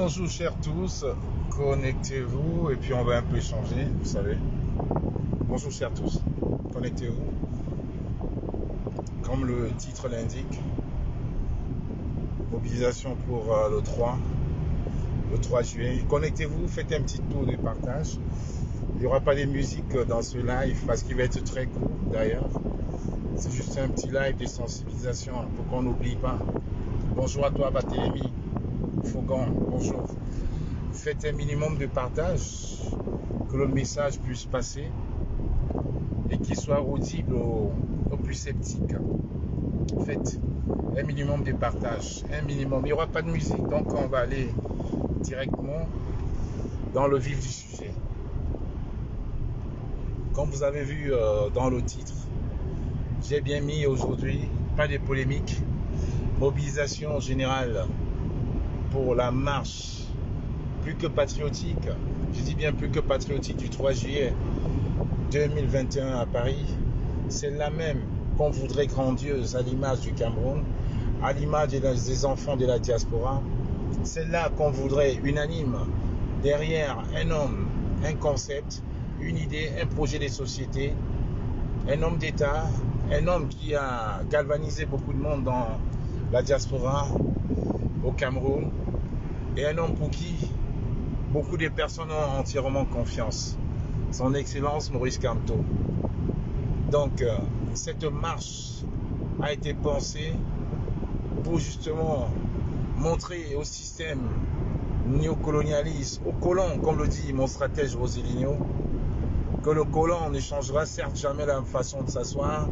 Bonjour chers tous, connectez-vous et puis on va un peu échanger, vous savez. Bonjour chers tous, connectez-vous. Comme le titre l'indique, mobilisation pour le 3 juillet. Connectez-vous, faites un petit tour de partage. Il n'y aura pas de musique dans ce live parce qu'il va être très court d'ailleurs. C'est juste un petit live de sensibilisation pour qu'on n'oublie pas. Bonjour à toi Barthélémy Faugon, bonjour. Faites un minimum de partage, que le message puisse passer et qu'il soit audible aux plus sceptiques. Faites un minimum de partage, un minimum. Il n'y aura pas de musique, donc on va aller directement dans le vif du sujet. Comme vous avez vu dans le titre, j'ai bien mis aujourd'hui, pas de polémique, mobilisation générale pour la marche plus que patriotique, je dis bien plus que patriotique du 3 juillet 2021 à Paris. C'est la même qu'on voudrait grandiose à l'image du Cameroun, à l'image des enfants de la diaspora. C'est là qu'on voudrait unanime, derrière un homme, un concept, une idée, un projet de société, un homme d'État, un homme qui a galvanisé beaucoup de monde dans la diaspora au Cameroun, et un homme pour qui beaucoup de personnes ont entièrement confiance. Son Excellence Maurice Kamto. Donc, cette marche a été pensée pour justement montrer au système néocolonialiste, au colon, comme le dit mon stratège Roseligno, que le colon ne changera certes jamais la façon de s'asseoir,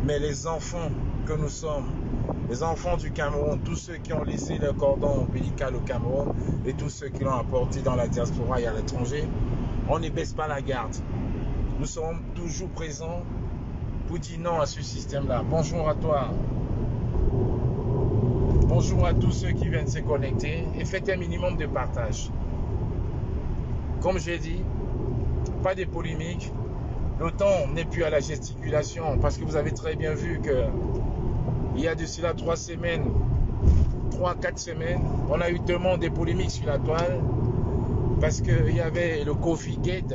mais les enfants que nous sommes, les enfants du Cameroun, tous ceux qui ont laissé leur cordon ombilical au Cameroun et tous ceux qui l'ont apporté dans la diaspora et à l'étranger, on ne baisse pas la garde. Nous serons toujours présents pour dire non à ce système-là. Bonjour à toi. Bonjour à tous ceux qui viennent se connecter et faites un minimum de partage. Comme j'ai dit, pas de polémique. Le temps n'est plus à la gesticulation parce que vous avez très bien vu que il y a de cela 3-4 semaines, on a eu tellement de polémiques sur la toile parce qu'il y avait le Covid Gate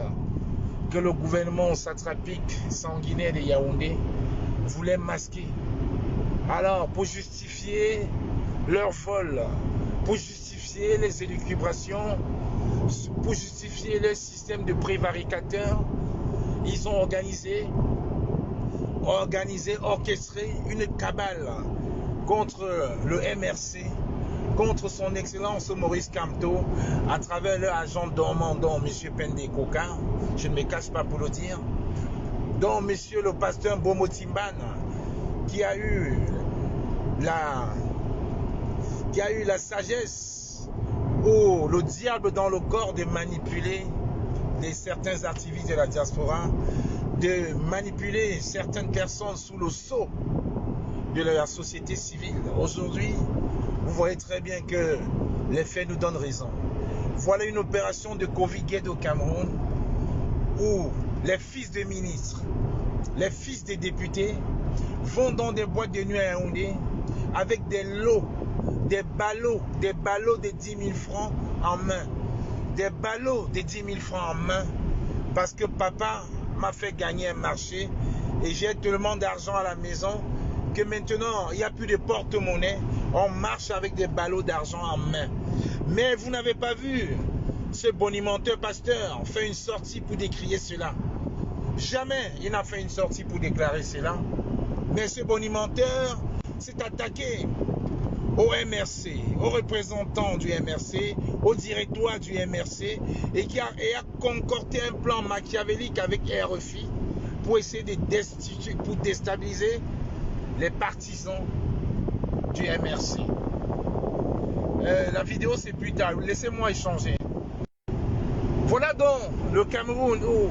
que le gouvernement satrapique sanguinaire de Yaoundé voulait masquer. Alors, pour justifier leur vol, pour justifier les élucubrations, pour justifier le système de prévaricateurs, ils ont organisé, orchestré une cabale contre le MRC, contre son Excellence Maurice Kamto, à travers leur agent dormant, dont M. Pende Koka, je ne me cache pas pour le dire, dont M. le pasteur Bomo Timban, qui a eu la sagesse ou le diable dans le corps de manipuler certains activistes de la diaspora, de manipuler certaines personnes sous le sceau de la société civile. Aujourd'hui, vous voyez très bien que les faits nous donnent raison. Voilà une opération de Covid-Gate au Cameroun où les fils de ministres, les fils des députés vont dans des boîtes de nuit à Yaoundé avec des lots, des ballots de 10 000 francs en main. Des ballots de 10 000 francs en main parce que papa m'a fait gagner un marché et j'ai tellement d'argent à la maison que maintenant il n'y a plus de porte-monnaie, on marche avec des ballots d'argent en main. Mais vous n'avez pas vu ce bonimenteur pasteur fait une sortie pour décrier cela. Jamais il n'a fait une sortie pour déclarer cela. Mais ce bonimenteur s'est attaqué au MRC, aux représentants du MRC, au directoire du MRC et qui a concocté un plan machiavélique avec RFI pour essayer de déstabiliser les partisans du MRC. La vidéo c'est plus tard, laissez-moi échanger. Voilà donc le Cameroun où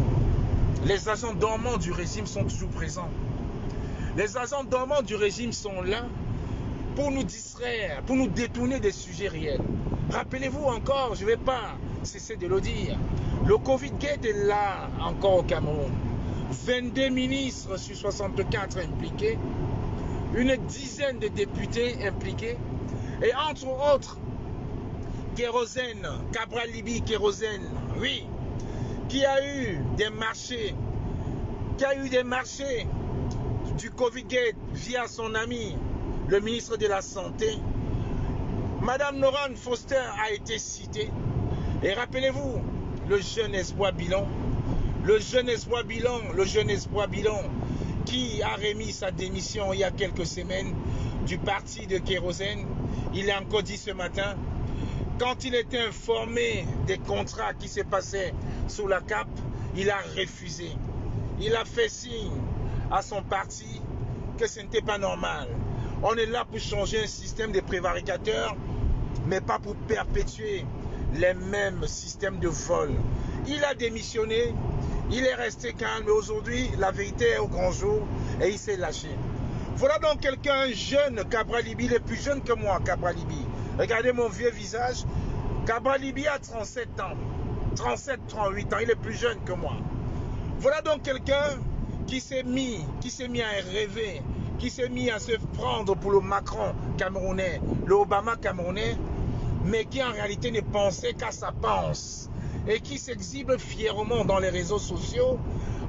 les agents dormants du régime sont toujours présents. Les agents dormants du régime sont là pour nous distraire, pour nous détourner des sujets réels. Rappelez-vous encore, je ne vais pas cesser de le dire, le Covid-Gate est là encore au Cameroun. 22 ministres sur 64 impliqués, une dizaine de députés impliqués, et entre autres, Kérosène, Cabral Libye, Kérosène, oui, qui a eu des marchés, du Covid-Gate via son ami, le ministre de la Santé. Madame Noran Foster a été citée. Et rappelez-vous, le jeune espoir bilan, qui a remis sa démission il y a quelques semaines du parti de Kérosène. Il a encore dit ce matin, quand il était informé des contrats qui se passaient sous la cape, il a refusé. Il a fait signe à son parti que ce n'était pas normal. On est là pour changer un système de prévaricateurs, mais pas pour perpétuer les mêmes systèmes de vol. Il a démissionné, il est resté calme, mais aujourd'hui, la vérité est au grand jour et il s'est lâché. Voilà donc quelqu'un jeune, Cabral Libye, il est plus jeune que moi, Cabral Libye. Regardez mon vieux visage. Cabral Libye a 37 ans, 38 ans, il est plus jeune que moi. Voilà donc quelqu'un qui s'est mis à rêver, qui s'est mis à se prendre pour le Macron camerounais, le Obama camerounais, mais qui en réalité ne pensait qu'à sa panse et qui s'exhibe fièrement dans les réseaux sociaux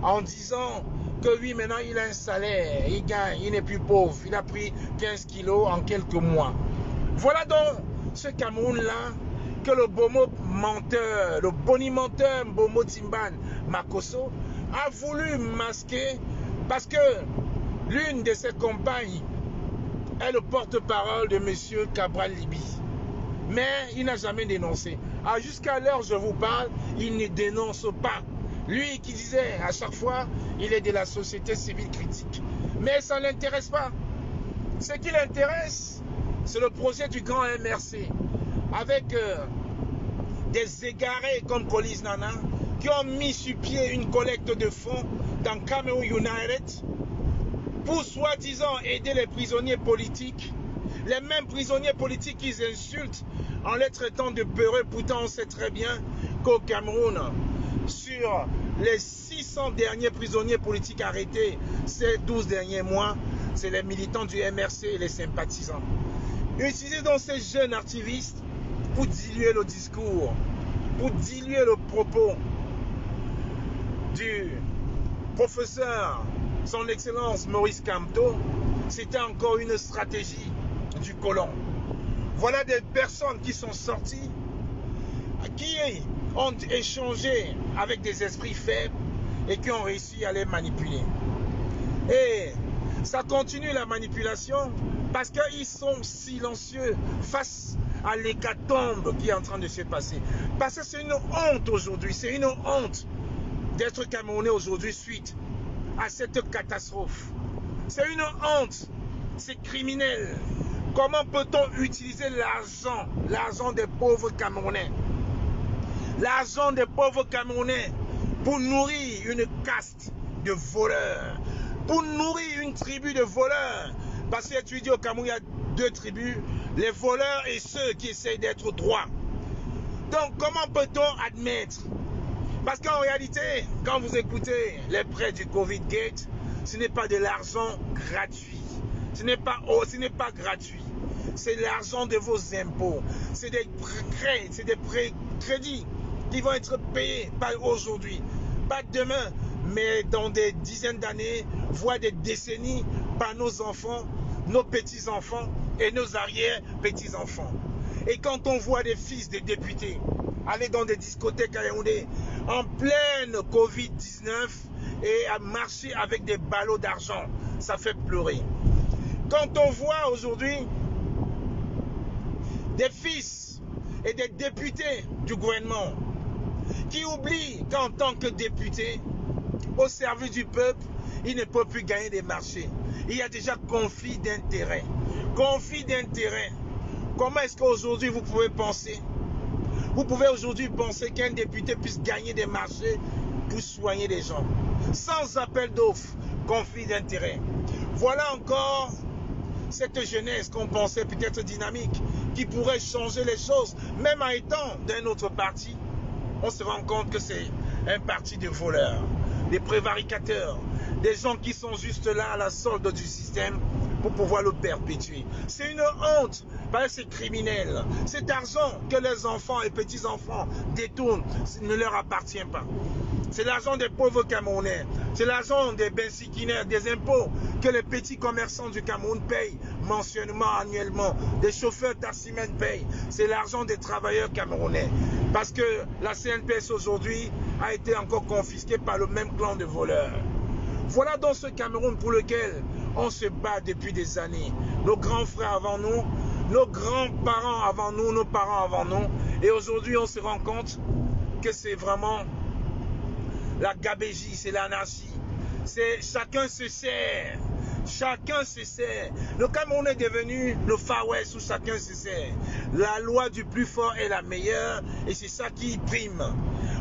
en disant que oui, maintenant il a un salaire, il gagne, il n'est plus pauvre, il a pris 15 kilos en quelques mois. Voilà donc ce Cameroun-là que le menteur, le bonimenteur Mbomo Timban Makosso a voulu masquer parce que l'une de ses compagnes est le porte-parole de M. Cabral Libye. Mais il n'a jamais dénoncé. Jusqu'à l'heure je vous parle, il ne dénonce pas. Lui qui disait à chaque fois, il est de la société civile critique. Mais ça ne l'intéresse pas. Ce qui l'intéresse, c'est le projet du grand MRC. Avec des égarés comme Colis Nana, qui ont mis sur pied une collecte de fonds dans Cameroun United pour soi-disant aider les prisonniers politiques. Les mêmes prisonniers politiques qu'ils insultent en les traitant de peureux. Pourtant, on sait très bien qu'au Cameroun, sur les 600 derniers prisonniers politiques arrêtés ces 12 derniers mois, c'est les militants du MRC et les sympathisants. Utilisez donc ces jeunes activistes pour diluer le discours, pour diluer le propos du professeur, son excellence Maurice Kamto. C'était encore une stratégie du colon. Voilà des personnes qui sont sorties, qui ont échangé avec des esprits faibles et qui ont réussi à les manipuler. Et ça continue la manipulation parce qu'ils sont silencieux face à l'hécatombe qui est en train de se passer. Parce que c'est une honte aujourd'hui, c'est une honte d'être Camerounais aujourd'hui suite à cette catastrophe. C'est une honte, c'est criminel. Comment peut-on utiliser l'argent des pauvres Camerounais, l'argent des pauvres Camerounais pour nourrir une caste de voleurs, pour nourrir une tribu de voleurs? Parce que tu dis au Cameroun, il y a deux tribus, les voleurs et ceux qui essayent d'être droits. Donc comment peut-on admettre? Parce qu'en réalité, quand vous écoutez les prêts du Covid-Gate, ce n'est pas de l'argent gratuit. Ce n'est pas gratuit. C'est l'argent de vos impôts. C'est des prêts, c'est des crédits qui vont être payés, pas aujourd'hui, pas demain, mais dans des dizaines d'années, voire des décennies, par nos enfants, nos petits-enfants et nos arrière-petits-enfants. Et quand on voit des fils de députés aller dans des discothèques à Yaoundé en pleine Covid-19 et à marcher avec des ballots d'argent, ça fait pleurer. Quand on voit aujourd'hui des fils et des députés du gouvernement qui oublient qu'en tant que député au service du peuple, ils ne peuvent plus gagner des marchés. Il y a déjà conflit d'intérêts. Conflit d'intérêts. Comment est-ce qu'aujourd'hui vous pouvez penser? Vous pouvez aujourd'hui penser qu'un député puisse gagner des marchés pour soigner les gens. Sans appel d'offres, conflit d'intérêts. Voilà encore cette jeunesse qu'on pensait peut-être dynamique, qui pourrait changer les choses, même en étant d'un autre parti. On se rend compte que c'est un parti de voleurs, des prévaricateurs, des gens qui sont juste là à la solde du système pour pouvoir le perpétuer. C'est une honte, parce que c'est criminel. Cet argent que les enfants et petits-enfants détournent ne leur appartient pas. C'est l'argent des pauvres Camerounais. C'est l'argent des bensikinaires, des impôts que les petits commerçants du Cameroun payent mensuellement, annuellement. Des chauffeurs taximens payent. C'est l'argent des travailleurs camerounais. Parce que la CNPS aujourd'hui a été encore confisquée par le même clan de voleurs. Voilà donc ce Cameroun pour lequel on se bat depuis des années. Nos grands frères avant nous, nos grands-parents avant nous, nos parents avant nous. Et aujourd'hui, on se rend compte que c'est vraiment la gabégie, c'est l'anarchie. C'est chacun se sert. Chacun se sert. Le Cameroun est devenu le Far West où chacun se sert. La loi du plus fort est la meilleure et c'est ça qui prime.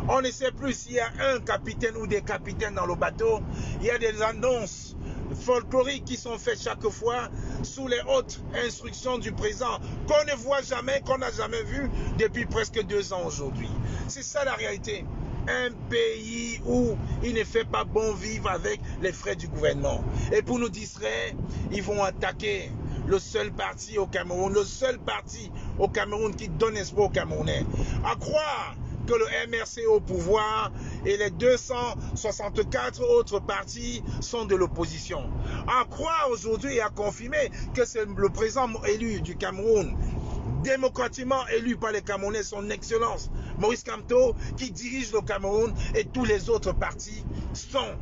On ne sait plus s'il y a un capitaine ou des capitaines dans le bateau. Il y a des annonces folkloriques qui sont faites chaque fois sous les hautes instructions du président qu'on ne voit jamais, qu'on n'a jamais vu depuis presque 2 ans aujourd'hui. C'est ça la réalité. Un pays où il ne fait pas bon vivre avec les frais du gouvernement. Et pour nous distraire, ils vont attaquer le seul parti au Cameroun, qui donne espoir aux Camerounais. À croire que le MRC au pouvoir et les 264 autres partis sont de l'opposition. À croire aujourd'hui et à confirmer que c'est le président élu du Cameroun, démocratiquement élu par les Camerounais, son excellence Maurice Kamto, qui dirige le Cameroun, et tous les autres partis sont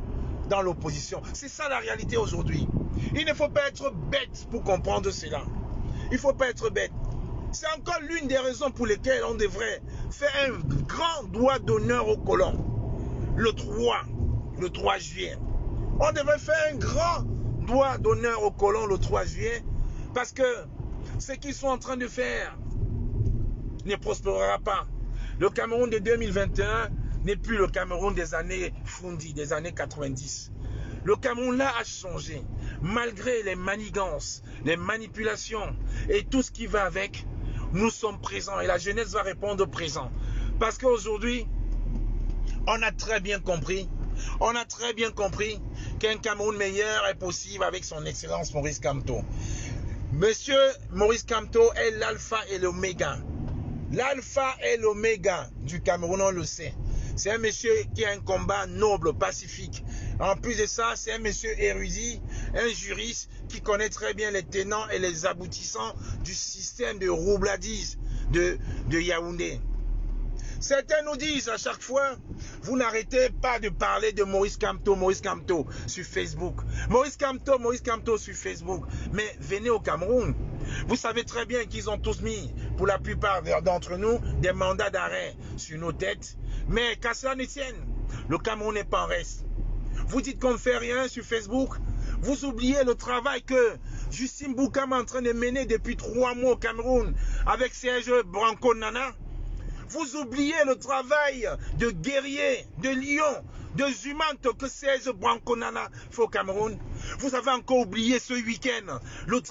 dans l'opposition. C'est ça la réalité aujourd'hui. Il ne faut pas être bête pour comprendre cela. Il ne faut pas être bête. C'est encore l'une des raisons pour lesquelles on devrait faire un grand doigt d'honneur aux colons. Le 3 juillet. On devrait faire un grand doigt d'honneur aux colons le 3 juillet parce que ce qu'ils sont en train de faire ne prospérera pas. Le Cameroun de 2021 n'est plus le Cameroun des années Fundi, des années 90. Le Cameroun là a changé. Malgré les manigances, les manipulations et tout ce qui va avec, nous sommes présents et la jeunesse va répondre présent. Parce qu'aujourd'hui, on a très bien compris qu'un Cameroun meilleur est possible avec son excellence Maurice Kamto. Monsieur Maurice Kamto est l'alpha et l'oméga. L'alpha et l'oméga du Cameroun, on le sait. C'est un monsieur qui a un combat noble, pacifique. En plus de ça, c'est un monsieur érudit, un juriste qui connaît très bien les tenants et les aboutissants du système de roubladise de Yaoundé. Certains nous disent à chaque fois, vous n'arrêtez pas de parler de Maurice Kamto sur Facebook. Maurice Kamto sur Facebook. Mais venez au Cameroun. Vous savez très bien qu'ils ont tous mis, pour la plupart d'entre nous, des mandats d'arrêt sur nos têtes. Mais qu'à cela ne tienne, le Cameroun n'est pas en reste. Vous dites qu'on ne fait rien sur Facebook. Vous oubliez le travail que Justine Boukam est en train de mener depuis 3 mois au Cameroun avec Serge Branco Nana. Vous oubliez le travail de guerrier, de lion, de Zumanto que Serge Branco Nana fait au Cameroun. Vous avez encore oublié ce week-end le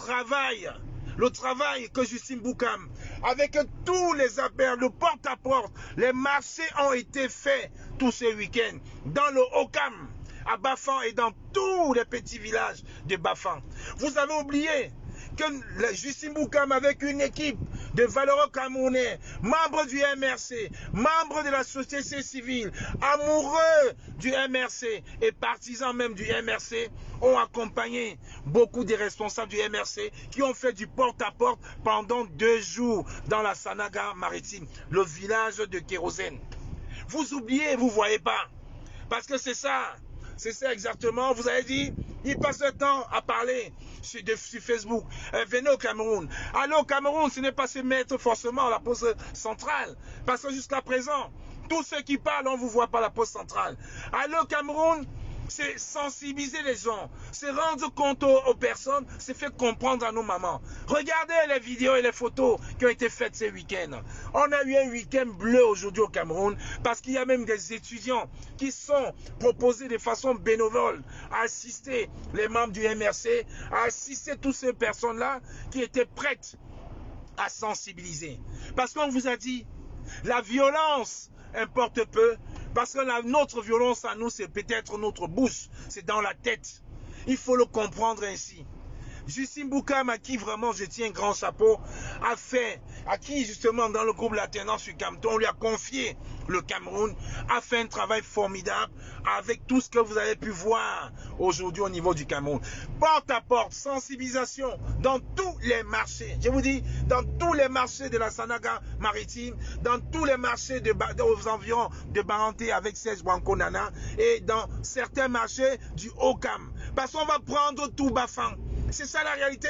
travail que Justine Boukam, avec tous les appels, le porte-à-porte, les marchés ont été faits tous ces week-ends dans le Okam, à Bafan et dans tous les petits villages de Bafan. Vous avez oublié que Justine Boukam, avec une équipe de valeureux Camerounais, membres du MRC, membres de la société civile, amoureux du MRC et partisans même du MRC, ont accompagné beaucoup des responsables du MRC qui ont fait du porte-à-porte pendant 2 jours dans la Sanaga maritime, le village de Kérosène. Vous oubliez, vous ne voyez pas. Parce que c'est ça exactement. Vous avez dit, il passe le temps à parler sur Facebook. Venez au Cameroun. Aller au Cameroun, ce n'est pas se mettre forcément à la poste centrale. Parce que jusqu'à présent, tous ceux qui parlent, on ne vous voit pas à la poste centrale. Aller au Cameroun, c'est sensibiliser les gens, c'est rendre compte aux personnes, c'est faire comprendre à nos mamans. Regardez les vidéos et les photos qui ont été faites ces week-ends. On a eu un week-end bleu aujourd'hui au Cameroun parce qu'il y a même des étudiants qui sont proposés de façon bénévole à assister les membres du MRC, à assister toutes ces personnes-là qui étaient prêtes à sensibiliser. Parce qu'on vous a dit, la violence importe peu. Parce que notre violence à nous, c'est peut-être notre bouche, c'est dans la tête. Il faut le comprendre ainsi. Justin Boukam, à qui vraiment je tiens un grand chapeau, à qui justement dans le groupe L'Alternance sur Camto, on lui a confié le Cameroun, a fait un travail formidable avec tout ce que vous avez pu voir aujourd'hui au niveau du Cameroun. Porte à porte, sensibilisation dans tous les marchés. Je vous dis, dans tous les marchés de la Sanaga maritime, dans tous les marchés aux environs de Baranté avec Serge Branco Nana et dans certains marchés du Haut-Cam. Parce qu'on va prendre tout Bafang. C'est ça la réalité.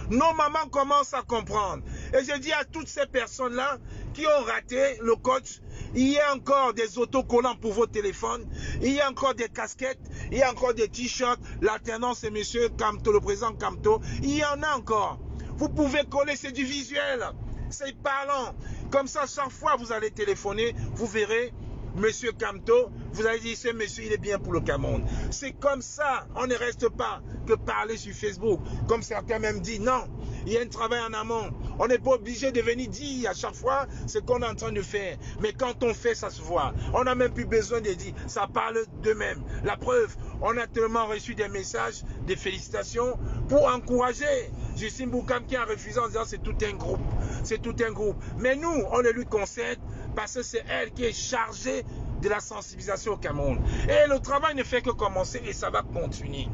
Nos mamans commencent à comprendre. Et je dis à toutes ces personnes-là qui ont raté le coach, il y a encore des autocollants pour vos téléphones, il y a encore des casquettes, il y a encore des t-shirts, l'alternance et monsieur Camto, le président Camto, il y en a encore. Vous pouvez coller, c'est du visuel, c'est parlant. Comme ça, chaque fois vous allez téléphoner, vous verrez Monsieur Camto, vous allez dire, ce monsieur, il est bien pour le Cameroun. C'est comme ça, on ne reste pas que parler sur Facebook. Comme certains même disent, non, il y a un travail en amont. On n'est pas obligé de venir dire à chaque fois ce qu'on est en train de faire. Mais quand on fait, ça se voit. On n'a même plus besoin de dire, ça parle d'eux-mêmes. La preuve, on a tellement reçu des messages, des félicitations pour encourager Justin Boukam qui a refusé en disant, c'est tout un groupe. C'est tout un groupe. Mais nous, on le lui concède parce que c'est elle qui est chargée de la sensibilisation au Cameroun. Et le travail ne fait que commencer et ça va continuer.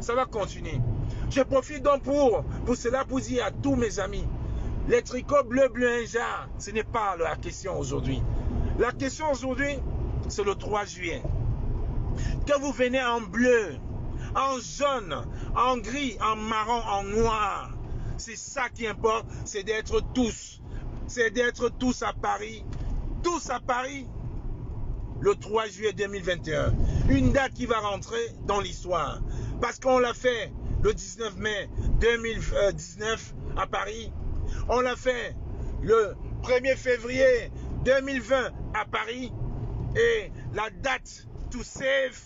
Ça va continuer. Je profite donc pour cela pour dire à tous mes amis, les tricots bleu, un jar, ce n'est pas la question aujourd'hui. La question aujourd'hui, c'est le 3 juillet. Que vous venez en bleu, en jaune, en gris, en marron, en noir. C'est ça qui importe, c'est d'être tous. C'est d'être tous à Paris. Tous à Paris. Le 3 juillet 2021. Une date qui va rentrer dans l'histoire. Parce qu'on l'a fait le 19 mai 2019 à Paris. On l'a fait le 1er février 2020 à Paris. Et la date to save,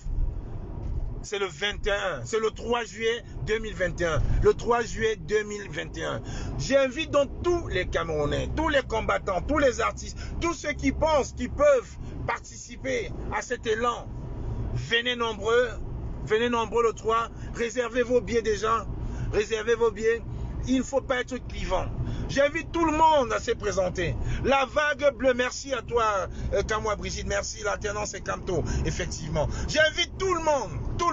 c'est le 21, c'est le 3 juillet 2021. Le 3 juillet 2021. J'invite donc tous les Camerounais, tous les combattants, tous les artistes, tous ceux qui pensent qu'ils peuvent participer à cet élan. Venez nombreux le 3. Réservez vos billets déjà. Réservez vos billets. Il ne faut pas être clivant. J'invite tout le monde à se présenter. La vague bleue, merci à toi, Kamoa Brigitte, merci, l'alternance et Camto, effectivement. J'invite tout le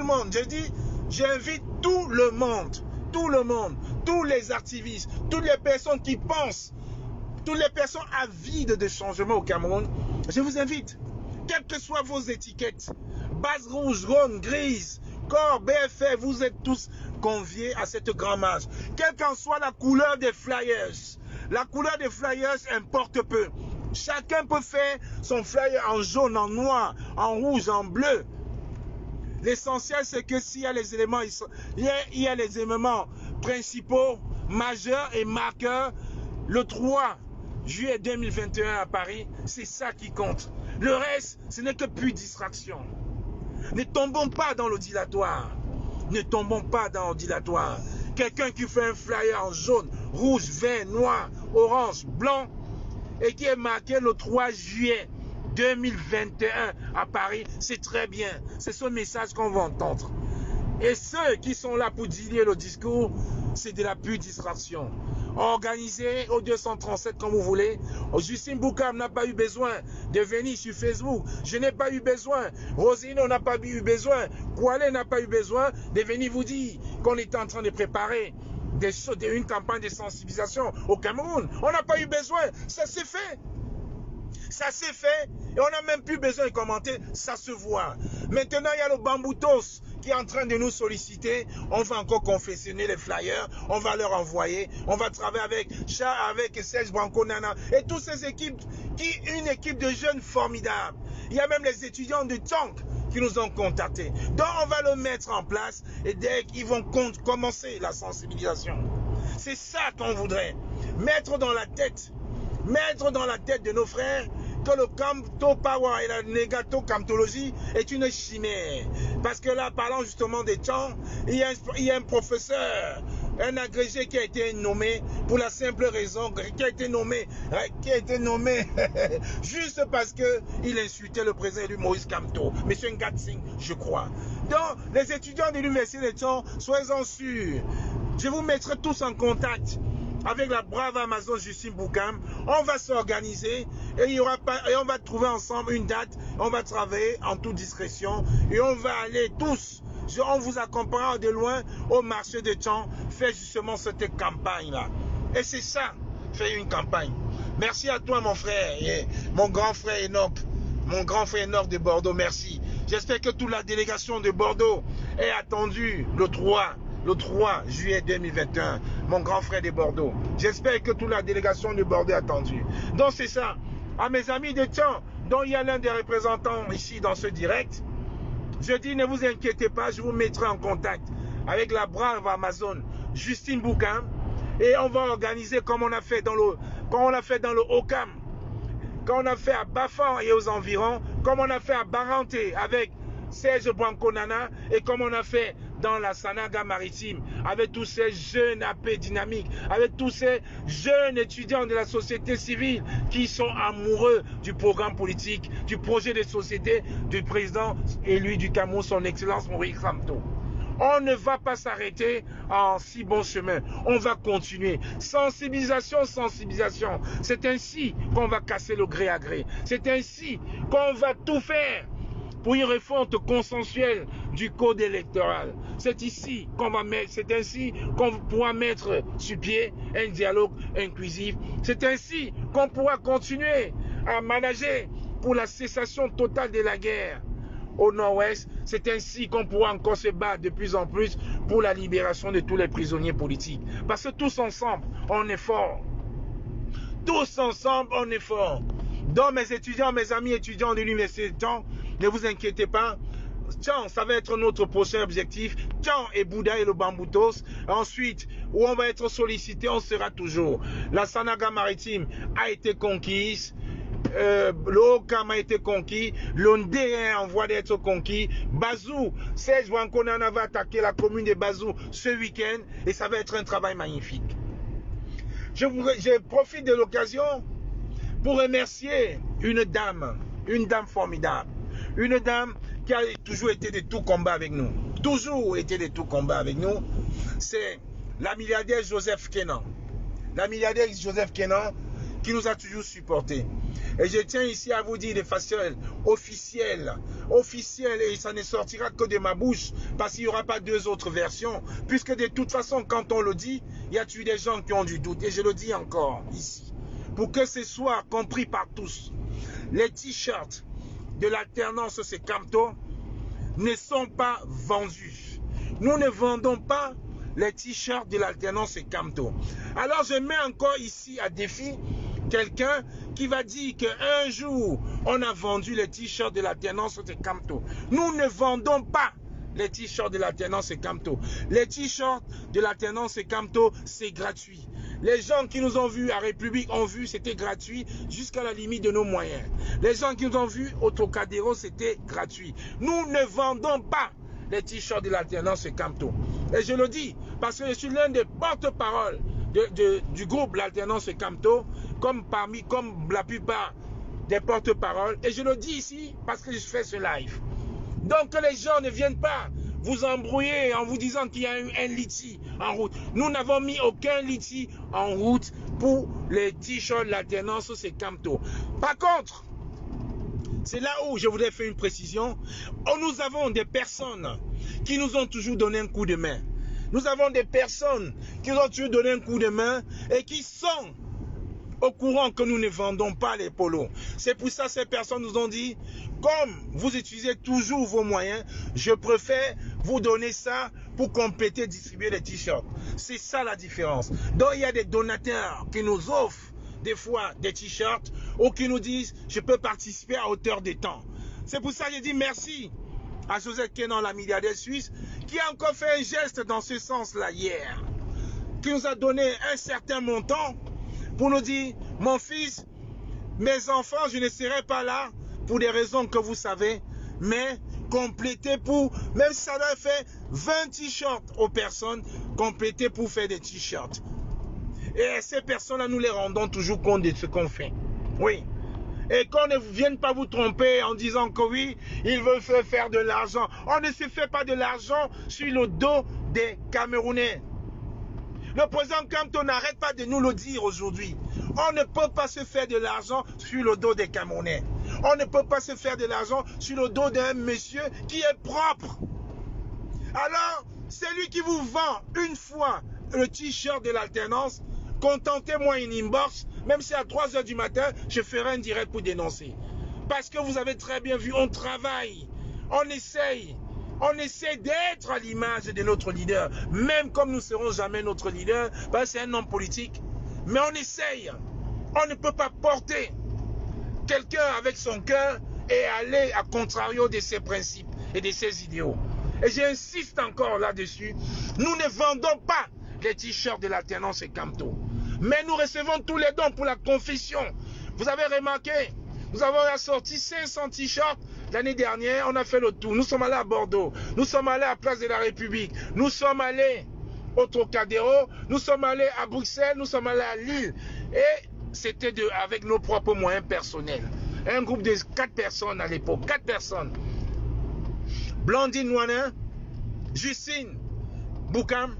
monde, j'ai dit, j'invite tout le monde, tous les activistes, toutes les personnes qui pensent, toutes les personnes avides de changement au Cameroun. Je vous invite, quelles que soient vos étiquettes, base rouge, jaune, grise, corps, BFF, vous êtes tous conviés à cette grande marche. Quelle qu'en soit la couleur des flyers, la couleur des flyers importe peu. Chacun peut faire son flyer en jaune, en noir, en rouge, en bleu. L'essentiel, c'est que s'il y a les éléments, il y a les éléments principaux, majeurs et marqueurs, le 3 juillet 2021 à Paris, c'est ça qui compte. Le reste, ce n'est que plus distraction. Ne tombons pas dans le dilatoire. Ne tombons pas dans le dilatoire. Quelqu'un qui fait un flyer en jaune, rouge, vert, noir, orange, blanc et qui est marqué le 3 juillet 2021 à Paris, c'est très bien. C'est ce message qu'on va entendre. Et ceux qui sont là pour diluer le discours, c'est de la pure distraction. Organisez au 237 comme vous voulez. Justin Boukam n'a pas eu besoin de venir sur Facebook. Je n'ai pas eu besoin. Rosino n'a pas eu besoin. Kouale n'a pas eu besoin de venir vous dire qu'on était en train de préparer une campagne de sensibilisation au Cameroun. On n'a pas eu besoin. Ça s'est fait. Ça s'est fait et on n'a même plus besoin de commenter, ça se voit. Maintenant, il y a le Bamboutos qui est en train de nous solliciter. On va encore confectionner les flyers, on va leur envoyer, on va travailler avec Serge Branco Nana et toutes ces équipes, une équipe de jeunes formidables. Il y a même les étudiants de Tank qui nous ont contactés. Donc, on va le mettre en place et dès qu'ils vont commencer la sensibilisation. C'est ça qu'on voudrait. Mettre dans la tête de nos frères que le Camto Power et la Negato Camtologie est une chimère. Parce que là, parlant justement des temps, il y a un professeur, un agrégé qui a été nommé pour la simple raison, qui a été nommé juste parce qu'il insultait le président élu Moïse Camto, M. Ngatsing, je crois. Donc, les étudiants de l'université de Temps, soyez-en sûrs, Je vous mettrai tous en contact avec la brave Amazon Justine Boucam. On va s'organiser et on va trouver ensemble une date. On va travailler en toute discrétion et on va aller tous. On vous accompagnera de loin au marché de Tchang, faire justement cette campagne-là. Et c'est ça, faire une campagne. Merci à toi, mon frère, et mon grand frère Enoch. Mon grand frère Enoch de Bordeaux, merci. J'espère que toute la délégation de Bordeaux est attendue le 3 juillet 2021. Mon grand frère de Bordeaux. J'espère que toute la délégation de Bordeaux est attendue. Donc c'est ça. À mes amis de Tchang, dont il y a l'un des représentants ici dans ce direct, je dis ne vous inquiétez pas, je vous mettrai en contact avec la brave Amazon Justine Boucam et on va organiser comme on a fait dans le Haut-Cam, comme on a fait à Bafan et aux environs, comme on a fait à Baranté avec Serge Branconana et comme on a fait dans la Sanaga maritime avec tous ces jeunes AP dynamiques, avec tous ces jeunes étudiants de la société civile qui sont amoureux du programme politique, du projet de société du président élu du Cameroun, son Excellence Maurice Kamto. On ne va pas s'arrêter en si bon chemin. On va continuer. Sensibilisation, sensibilisation. C'est ainsi qu'on va casser le gré à gré. C'est ainsi qu'on va tout faire pour une refonte consensuelle du code électoral. C'est ici qu'on va mettre, c'est ainsi qu'on pourra mettre sur pied un dialogue inclusif. C'est ainsi qu'on pourra continuer à manager pour la cessation totale de la guerre au nord-ouest. C'est ainsi qu'on pourra encore se battre de plus en plus pour la libération de tous les prisonniers politiques. Parce que tous ensemble, on est fort. Tous ensemble, on est fort. Donc mes étudiants, mes amis étudiants de l'université de Tchang, ne vous inquiétez pas. Tchang, ça va être notre prochain objectif. Tchang et Bouddha et le Bamboutos. Ensuite, où on va être sollicité, on sera toujours. La Sanaga maritime a été conquise. Le Haut-Cam a été conquis. L'Ondé est en voie d'être conquis. Bazou, Serge Branconana va attaquer la commune de Bazou ce week-end. Et ça va être un travail magnifique. Je profite de l'occasion pour remercier une dame formidable. Une dame qui a toujours été de tout combat avec nous. Toujours été de tout combat avec nous. C'est la milliardaire Joseph Kenan. La milliardaire Joseph Kenan qui nous a toujours supportés. Et je tiens ici à vous dire de façon officielle, et ça ne sortira que de ma bouche, parce qu'il n'y aura pas deux autres versions, puisque de toute façon, quand on le dit, il y a eu des gens qui ont du doute, et je le dis encore ici, pour que ce soit compris par tous. Les t-shirts de l'alternance c'est Kamto ne sont pas vendus. Nous ne vendons pas les t-shirts de l'alternance c'est Kamto. Alors je mets encore ici à défi quelqu'un qui va dire qu'un jour on a vendu les t-shirts de l'alternance c'est Kamto. Nous ne vendons pas les t-shirts de l'alternance c'est Kamto. Les t-shirts de l'alternance c'est Kamto, c'est gratuit. Les gens qui nous ont vus à République ont vu, c'était gratuit jusqu'à la limite de nos moyens. Les gens qui nous ont vus au Trocadéro, c'était gratuit. Nous ne vendons pas les t-shirts de l'alternance Kamto. Et je le dis parce que je suis l'un des porte-parole du groupe l'alternance Kamto, comme la plupart des porte-paroles. Et je le dis ici parce que je fais ce live. Donc que les gens ne viennent pas vous embrouiller en vous disant qu'il y a un liti en route. Nous n'avons mis aucun liti en route pour les t-shirts l'alternance c'est Kamto. Par contre, c'est là où je voudrais faire une précision. Nous avons des personnes qui nous ont toujours donné un coup de main. Nous avons des personnes qui nous ont toujours donné un coup de main et qui sont au courant que nous ne vendons pas les polos. C'est pour ça que ces personnes nous ont dit, comme vous utilisez toujours vos moyens, je préfère vous donner ça pour compléter, distribuer les t-shirts. C'est ça la différence. Donc il y a des donateurs qui nous offrent des fois des t-shirts ou qui nous disent, je peux participer à hauteur des temps. C'est pour ça que je dis merci à Joseph Kenan, la milliardaire suisse, qui a encore fait un geste dans ce sens-là hier, qui nous a donné un certain montant pour nous dire, mon fils, mes enfants, je ne serai pas là pour des raisons que vous savez, mais compléter pour, même si ça doit faire 20 t-shirts aux personnes, compléter pour faire des t-shirts. Et ces personnes-là, nous les rendons toujours compte de ce qu'on fait. Oui. Et qu'on ne vienne pas vous tromper en disant que oui, ils veulent faire de l'argent. On ne se fait pas de l'argent sur le dos des Camerounais. Le président Kamto n'arrête pas de nous le dire aujourd'hui. On ne peut pas se faire de l'argent sur le dos des Camerounais. On ne peut pas se faire de l'argent sur le dos d'un monsieur qui est propre. Alors, c'est lui qui vous vend une fois le t-shirt de l'alternance. Contentez-moi une inbox. Même si à 3 h du matin, je ferai un direct pour dénoncer. Parce que vous avez très bien vu, on travaille. On essaye d'être à l'image de notre leader. Même comme nous ne serons jamais notre leader, parce que c'est un homme politique. Mais on essaye. On ne peut pas porter quelqu'un avec son cœur et aller à contrario de ses principes et de ses idéaux. Et j'insiste encore là-dessus. Nous ne vendons pas les t-shirts de l'alternance et Kamto. Mais nous recevons tous les dons pour la confession. Vous avez remarqué, nous avons assorti 500 t-shirts l'année dernière. On a fait le tour. Nous sommes allés à Bordeaux. Nous sommes allés à la Place de la République. Nous sommes allés au Trocadéro. Nous sommes allés à Bruxelles. Nous sommes allés à Lille. Et c'était avec nos propres moyens personnels. Un groupe de 4 personnes à l'époque. 4 personnes. Blandine Nouanin, Justine Boukam,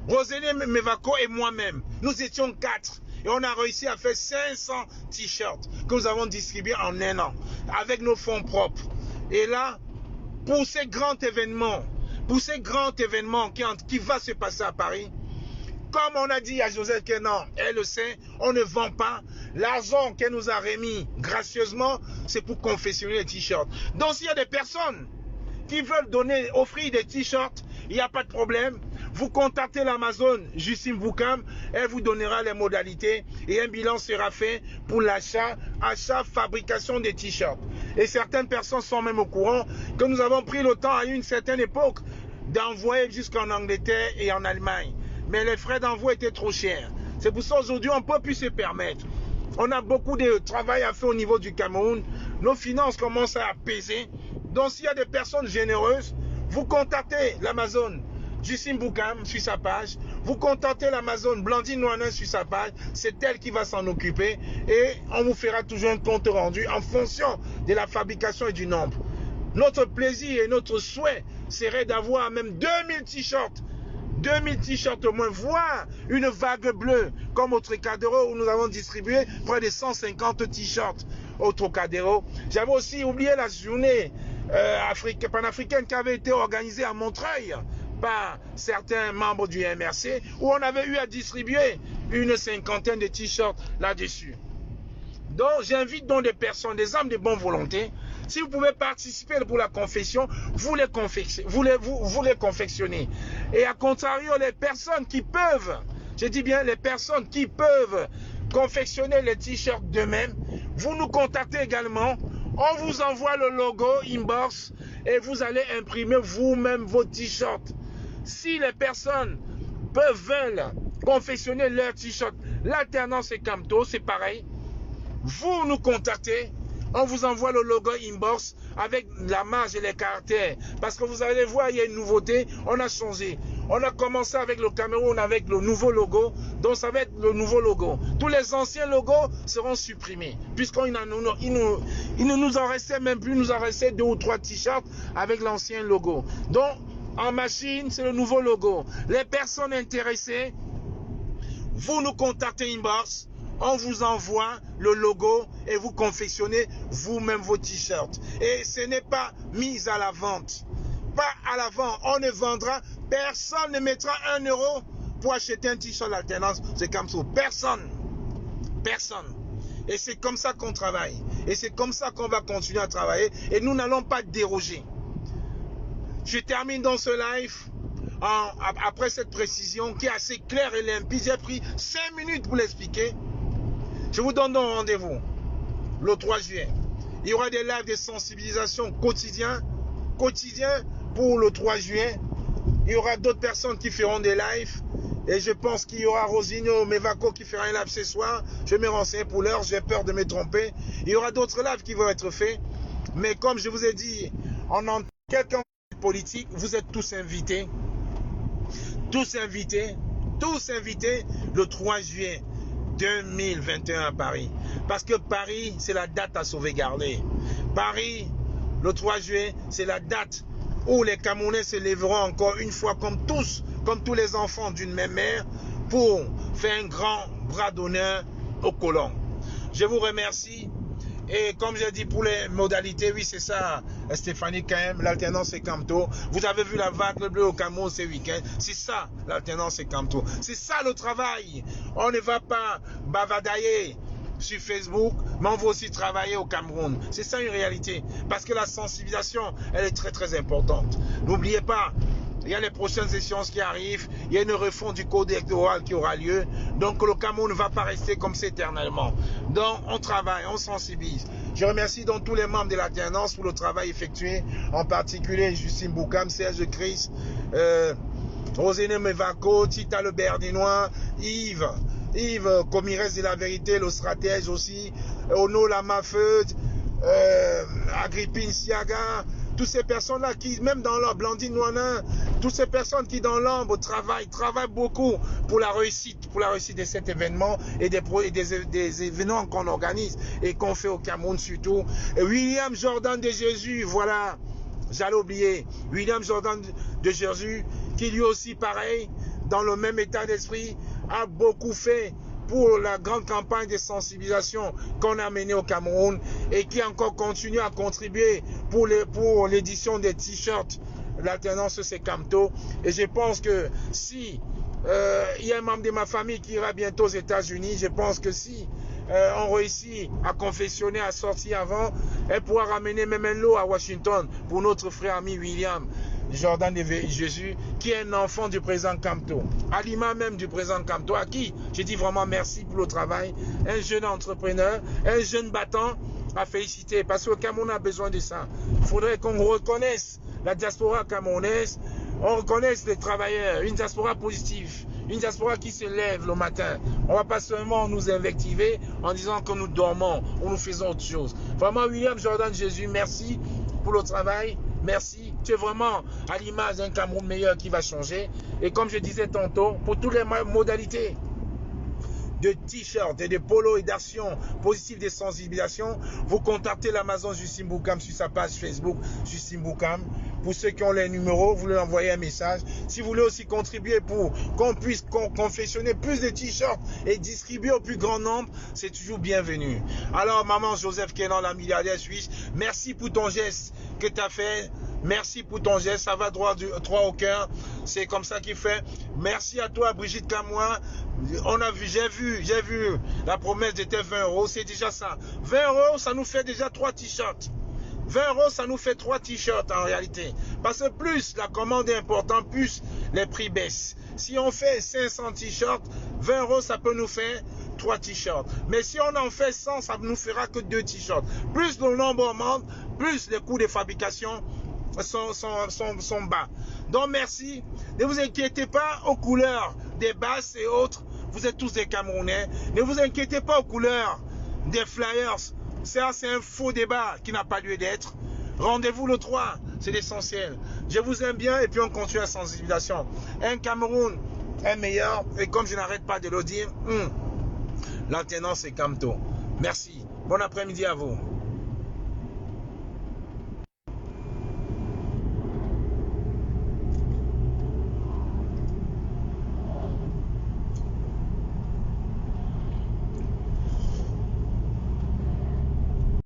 Rosélie Mevako et moi-même. Nous étions 4. Et on a réussi à faire 500 t-shirts que nous avons distribués en un an. Avec nos fonds propres. Et là, pour ces grands événements, qui va se passer à Paris, comme on a dit à Joseph Kenan, elle le sait, on ne vend pas. L'argent qu'elle nous a remis gracieusement, c'est pour confectionner les t-shirts. Donc s'il y a des personnes qui veulent offrir des t-shirts, il n'y a pas de problème. Vous contactez l'Amazon Justine Boukam, elle vous donnera les modalités et un bilan sera fait pour l'achat, fabrication des t-shirts. Et certaines personnes sont même au courant que nous avons pris le temps à une certaine époque d'envoyer jusqu'en Angleterre et en Allemagne. Mais les frais d'envoi étaient trop chers. C'est pour ça aujourd'hui on ne peut plus se permettre. On a beaucoup de travail à faire au niveau du Cameroun. Nos finances commencent à peser. Donc s'il y a des personnes généreuses, vous contactez l'Amazon Justine Boukam sur sa page. Vous contactez l'Amazon Blandine Nouanin sur sa page. C'est elle qui va s'en occuper. Et on vous fera toujours un compte rendu en fonction de la fabrication et du nombre. Notre plaisir et notre souhait serait d'avoir même 2000 t-shirts. 2000 t-shirts au moins, voire une vague bleue comme au Trocadéro où nous avons distribué près de 150 t-shirts au Trocadéro. J'avais aussi oublié la journée panafricaine qui avait été organisée à Montreuil par certains membres du MRC où on avait eu à distribuer une 50aine de t-shirts là-dessus. Donc j'invite donc des personnes, des hommes de bonne volonté. Si vous pouvez participer pour la confession, vous les confectionnez. Et à contrario, les personnes qui peuvent, je dis bien les personnes qui peuvent confectionner les t-shirts d'eux-mêmes, vous nous contactez également. On vous envoie le logo inbox et vous allez imprimer vous-même vos t-shirts. Si les personnes veulent confectionner leurs t-shirts, l'alternance et Kamto, c'est pareil. Vous nous contactez, on vous envoie le logo inbox avec la marge et les caractères. Parce que vous allez voir, il y a une nouveauté, on a changé. On a commencé avec le Cameroun avec le nouveau logo, donc ça va être le nouveau logo. Tous les anciens logos seront supprimés, puisqu'il ne nous en restait même plus, il nous en restait 2 ou 3 t-shirts avec l'ancien logo. Donc, en machine, c'est le nouveau logo. Les personnes intéressées, vous nous contactez inbox, on vous envoie le logo et vous confectionnez vous-même vos t-shirts. Et ce n'est pas mis à la vente. Pas à la vente. On ne vendra, personne ne mettra 1 euro pour acheter un t-shirt d'alternance. C'est comme ça. Personne. Personne. Et c'est comme ça qu'on travaille. Et c'est comme ça qu'on va continuer à travailler. Et nous n'allons pas déroger. Je termine dans ce live après cette précision qui est assez claire et limpide. J'ai pris 5 minutes pour l'expliquer. Je vous donne donc rendez-vous le 3 juillet. Il y aura des lives de sensibilisation quotidiens pour le 3 juillet. Il y aura d'autres personnes qui feront des lives. Et je pense qu'il y aura Rosino Mevako qui fera un live ce soir. Je vais me renseigner pour l'heure, j'ai peur de me tromper. Il y aura d'autres lives qui vont être faits. Mais comme je vous ai dit, en quelqu'un politique, vous êtes tous invités. Tous invités le 3 juillet 2021 à Paris. Parce que Paris, c'est la date à sauvegarder. Paris, le 3 juillet, c'est la date où les Camerounais se lèveront encore une fois comme tous comme tous les enfants d'une même mère, pour faire un grand bras d'honneur aux colons. Je vous remercie. Et comme j'ai dit pour les modalités, oui c'est ça, Stéphanie quand même, l'alternance et Camto. Vous avez vu la vague bleue au Cameroun ce week-end. C'est ça l'alternance et Camto. C'est ça le travail. On ne va pas bavadailler sur Facebook, mais on va aussi travailler au Cameroun. C'est ça une réalité. Parce que la sensibilisation, elle est très très importante. N'oubliez pas, il y a les prochaines échéances qui arrivent. Il y a une refonte du code électoral qui aura lieu. Donc le Cameroun ne va pas rester comme ça éternellement. Donc on travaille, on sensibilise. Je remercie donc tous les membres de l'alternance pour le travail effectué. En particulier Justine Boukam, Serge Chris, Roséné Mevako, Tita le Berdinois, Yves Comires de la Vérité, le stratège aussi, Ono Lamafeud, Agrippine Siaga. Toutes ces personnes-là qui, même dans l'ombre, Blandine Noanin, toutes ces personnes qui dans l'ombre travaillent beaucoup pour la réussite de cet événement et des événements qu'on organise et qu'on fait au Cameroun surtout. Et William Jordan de Jésus, voilà, j'allais oublier, William Jordan de Jésus, qui lui aussi pareil, dans le même état d'esprit, a beaucoup fait pour la grande campagne de sensibilisation qu'on a menée au Cameroun et qui encore continue à contribuer pour l'édition des t-shirts. L'alternance c'est Camto. Et je pense que si il y a un membre de ma famille qui ira bientôt aux États-Unis, je pense que si on réussit à confectionner, à sortir avant, elle pourra ramener même un lot à Washington pour notre frère ami William Jordan de Jésus, qui est un enfant du président Camto, à l'image même du président Camto, à qui je dis vraiment merci pour le travail, un jeune entrepreneur, un jeune battant à féliciter, parce que le Cameroun a besoin de ça. Il faudrait qu'on reconnaisse la diaspora camerounaise, on reconnaisse les travailleurs, une diaspora positive, une diaspora qui se lève le matin. On ne va pas seulement nous invectiver en disant que nous dormons ou nous faisons autre chose. Vraiment, William Jordan Jésus, merci pour le travail. Merci, tu es vraiment à l'image d'un Cameroun meilleur qui va changer. Et comme je disais tantôt, pour toutes les modalités de t-shirts et de polos et d'actions positives de sensibilisation, vous contactez l'Amazon Justine Boukam sur sa page Facebook Justine Boukam. Pour ceux qui ont les numéros, vous leur envoyez un message. Si vous voulez aussi contribuer pour qu'on puisse confectionner plus de t-shirts et distribuer au plus grand nombre, c'est toujours bienvenu. Alors, maman Joseph Kenan, la milliardaire suisse, merci pour ton geste que tu as fait. Merci pour ton geste, ça va droit au cœur. C'est comme ça qu'il fait. Merci à toi, Brigitte Camoin. J'ai vu la promesse était 20 €, c'est déjà ça. 20 €, ça nous fait déjà 3 t-shirts. 20 €, ça nous fait 3 t-shirts en réalité. Parce que plus la commande est importante, plus les prix baissent. Si on fait 500 t-shirts, 20 €, ça peut nous faire 3 t-shirts. Mais si on en fait 100, ça ne nous fera que 2 t-shirts. Plus le nombre augmente, plus les coûts de fabrication sont bas. Donc merci. Ne vous inquiétez pas aux couleurs des basses et autres. Vous êtes tous des Camerounais. Ne vous inquiétez pas aux couleurs des flyers. Ça, c'est un faux débat qui n'a pas lieu d'être. Rendez-vous le 3, c'est l'essentiel. Je vous aime bien et puis on continue la sensibilisation. Un Cameroun est meilleur et comme je n'arrête pas de le dire, l'alternance c'est Camto. Merci. Bon après-midi à vous.